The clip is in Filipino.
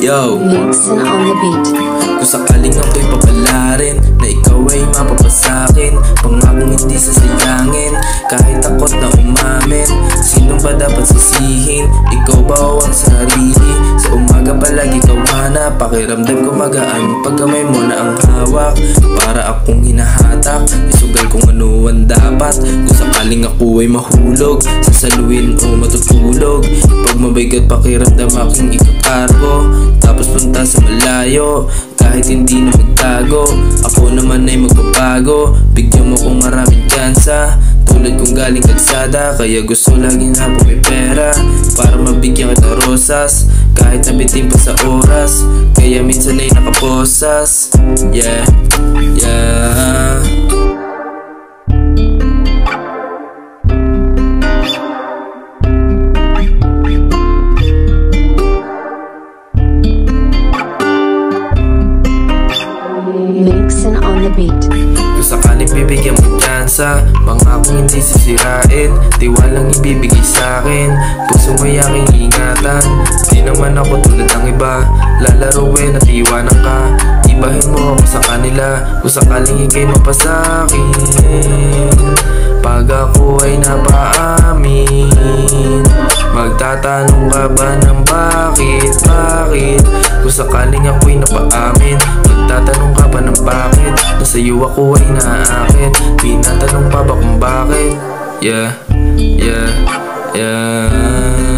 Yo, Mixin on the beat. kung sakaling ako'y papalarin na ikaw ay mapapasakin, pangakong hindi sasayangin kahit takot na umamin. Sino ba dapat sisihin? Ikaw ba o ang sarili? Sa umaga palagi ikaw hanap, pakiramdam ko magaan pag kamay mo na ang hawak. Para akong hinahatak, isugal kung ano ang dapat. Kung sakaling ako ay mahulog, sasaluhin o matutulog. Pag mabigat pakiramdam aking ikakargo, tapos punta sa malayo kahit hindi na magtago. Ako naman ay magbabago, bigyan mo kong maraming tsansa. Tulad kong galing kalsada, kaya gusto lagi na pumipera para mabigyan kita rosas, kahit nabitin pa sa oras. Kaya minsan ay nakaposas. Yeah, yeah. Mixin on the beat. Kung sakaling bibigyan mo tsansa, pangakong hindi sisirain, tiwalang ibibigay sa'kin, puso mo'y aking ingatan. Di naman ako tulad ng iba, lalaruin at iwanan ka. Ibahin mo ako sa kanila, kung sakaling ikay mapasakin. Pag ako ay napaamin, magtatanong ka ba ng bakit? Kung sakaling ako'y napaamin, magtatanong ka ba ng bakit? Na sa'yo ako ay naaakit, tinatanong pa ba kung bakit? Yeah, yeah, yeah.